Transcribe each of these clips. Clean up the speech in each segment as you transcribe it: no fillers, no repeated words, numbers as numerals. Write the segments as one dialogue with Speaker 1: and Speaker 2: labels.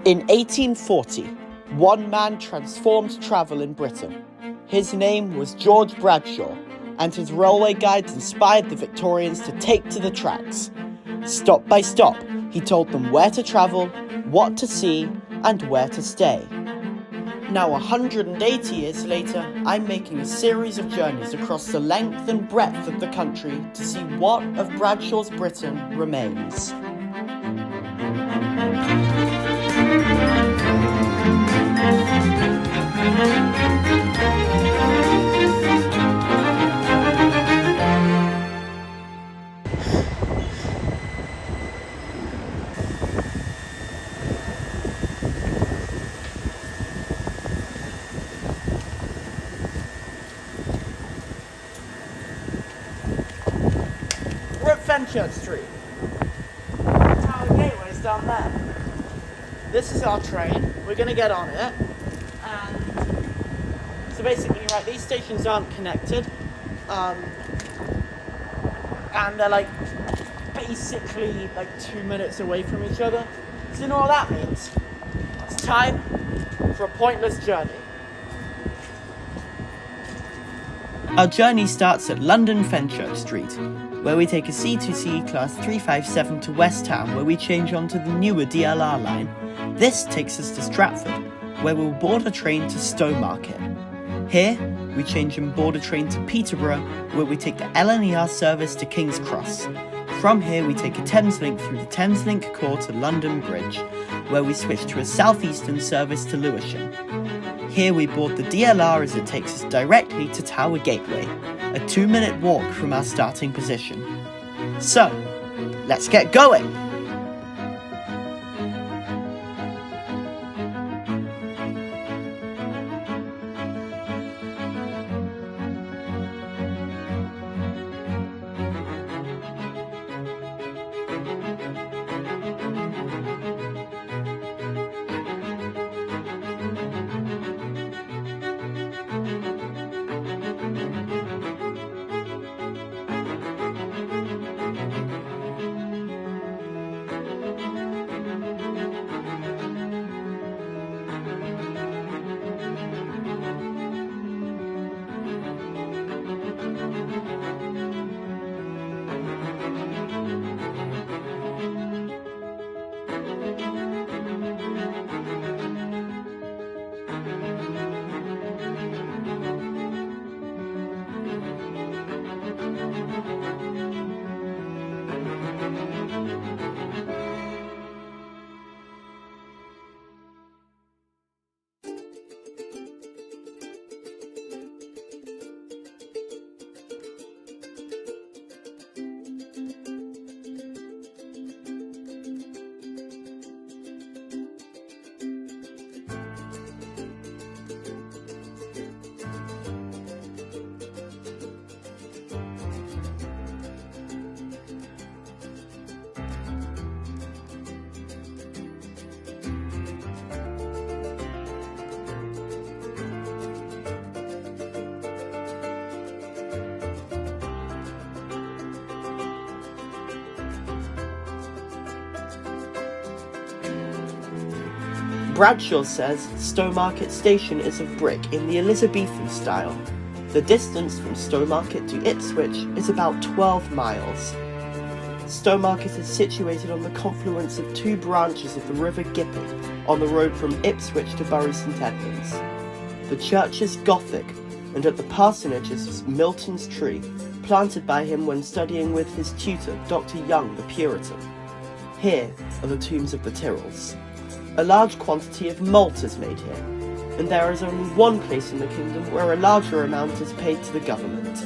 Speaker 1: In 1840, one man transformed travel in Britain. His name was George Bradshaw, and his railway guides inspired the Victorians to take to the tracks. Stop by stop, he told them where to travel, what to see, and where to stay. Now 180 years later, I'm making a series of journeys across the length and breadth of the country to see what of Bradshaw's Britain remains. We're at Fenchurch Street. Our gateway's down there. This is our train. We're going to get on it. And so basically, right, these stations aren't connected. And they're basically 2 minutes away from each other. So you know what that means? It's time for a pointless journey. Our journey starts at London Fenchurch Street, where we take a C2C Class 357 to West Ham, where we change onto the newer DLR line. This takes us to Stratford, where we'll board a train to Stowmarket. Here, we change and board a train to Peterborough, where we take the LNER service to King's Cross. From here, we take a Thameslink through the Thameslink Core to London Bridge, where we switch to a southeastern service to Lewisham. Here we board the DLR as it takes us directly to Tower Gateway, a 2-minute walk from our starting position. So, let's get going! Bradshaw says Stowmarket Station is of brick in the Elizabethan style. The distance from Stowmarket to Ipswich is about 12 miles. Stowmarket is situated on the confluence of two branches of the River Gipping on the road from Ipswich to Bury St Edmunds. The church is Gothic, and at the parsonage is Milton's tree, planted by him when studying with his tutor, Dr. Young the Puritan. Here are the tombs of the Tyrrells. A large quantity of malt is made here, and there is only one place in the kingdom where a larger amount is paid to the government.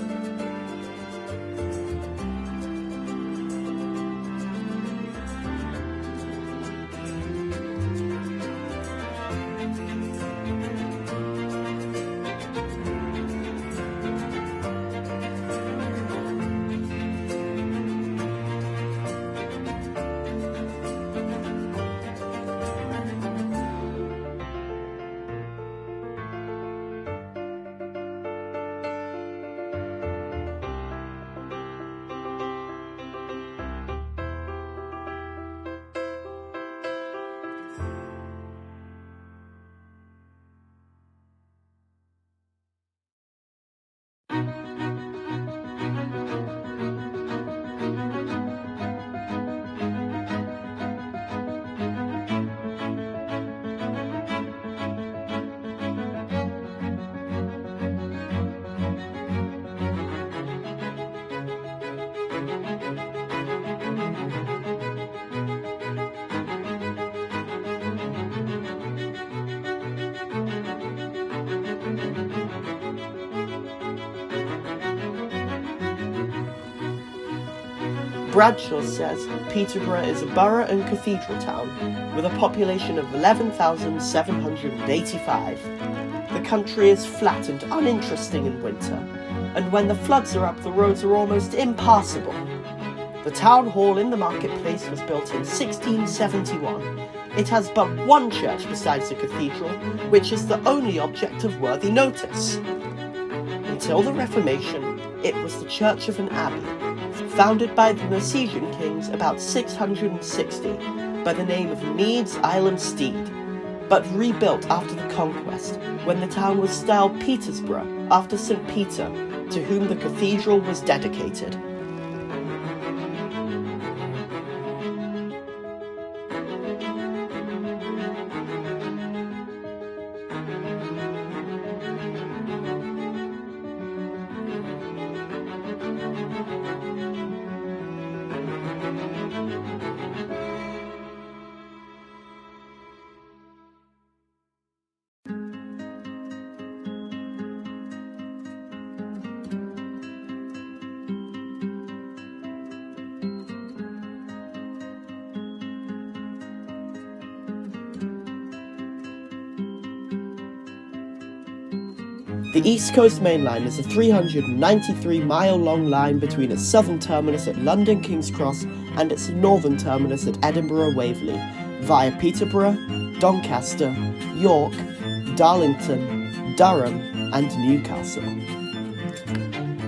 Speaker 1: Bradshaw says Peterborough is a borough and cathedral town with a population of 11,785. The country is flat and uninteresting in winter, and when the floods are up, the roads are almost impassable. The town hall in the marketplace was built in 1671. It has but one church besides the cathedral, which is the only object of worthy notice. Until the Reformation, it was the church of an abbey, founded by the Mercian kings about 660 by the name of Meads Island Steed, but rebuilt after the conquest when the town was styled Petersburg after St. Peter, to whom the cathedral was dedicated. The East Coast Main Line is a 393-mile-long line between its southern terminus at London King's Cross and its northern terminus at Edinburgh Waverley, via Peterborough, Doncaster, York, Darlington, Durham and Newcastle.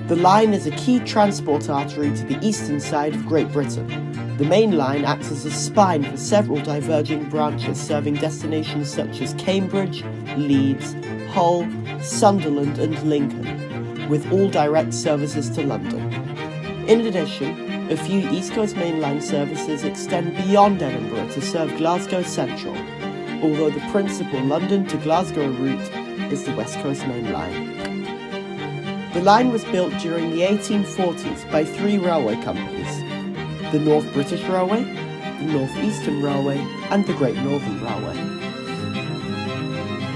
Speaker 1: The line is a key transport artery to the eastern side of Great Britain. The main line acts as a spine for several diverging branches serving destinations such as Cambridge, Leeds, Hull, Sunderland and Lincoln, with all direct services to London. In addition, a few East Coast Main Line services extend beyond Edinburgh to serve Glasgow Central, although the principal London to Glasgow route is the West Coast Main Line. The line was built during the 1840s by three railway companies: the North British Railway, the North Eastern Railway and the Great Northern Railway.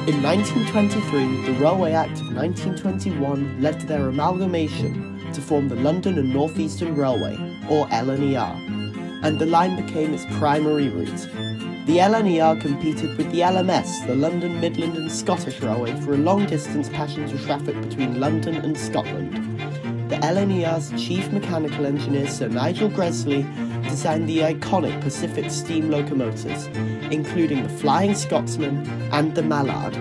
Speaker 1: In 1923, the Railway Act of 1921 led to their amalgamation to form the London and North Eastern Railway, or LNER, and the line became its primary route. The LNER competed with the LMS, the London, Midland and Scottish Railway, for a long-distance passenger traffic between London and Scotland. The LNER's chief mechanical engineer, Sir Nigel Gresley, designed the iconic Pacific steam locomotives, including the Flying Scotsman and the Mallard,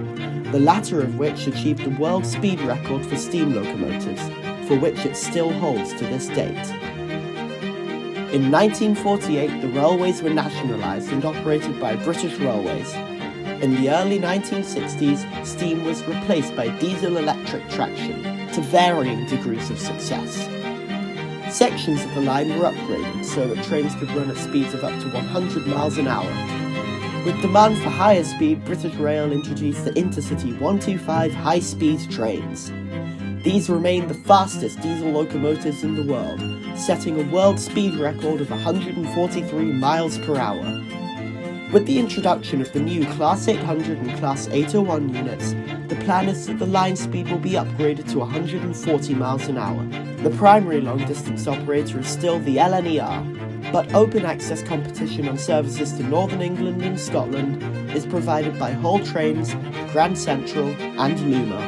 Speaker 1: the latter of which achieved the world speed record for steam locomotives, for which it still holds to this date. In 1948, the railways were nationalised and operated by British Railways. In the early 1960s, steam was replaced by diesel-electric traction, to varying degrees of success. Sections of the line were upgraded so that trains could run at speeds of up to 100 miles an hour. With demand for higher speed, British Rail introduced the Intercity 125 high-speed trains. These remain the fastest diesel locomotives in the world, setting a world speed record of 143 miles per hour. With the introduction of the new Class 800 and Class 801 units, the plan is that the line speed will be upgraded to 140 miles an hour. The primary long-distance operator is still the LNER, but open access competition on services to Northern England and Scotland is provided by Hull Trains, Grand Central and Lumo.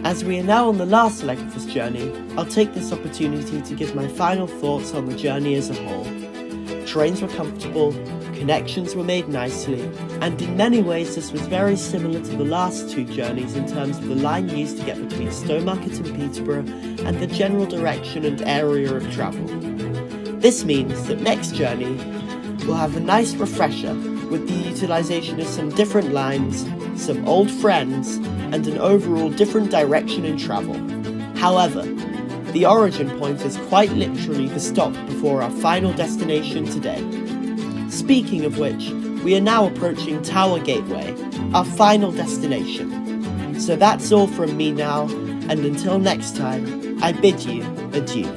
Speaker 1: As we are now on the last leg of this journey, I'll take this opportunity to give my final thoughts on the journey as a whole. Trains were comfortable, connections were made nicely, and in many ways this was very similar to the last two journeys in terms of the line used to get between Stowmarket and Peterborough and the general direction and area of travel. This means that next journey we'll have a nice refresher with the utilisation of some different lines, some old friends, and an overall different direction in travel. However, the origin point is quite literally the stop before our final destination today. Speaking of which, we are now approaching Tower Gateway, our final destination. So that's all from me now, and until next time, I bid you adieu.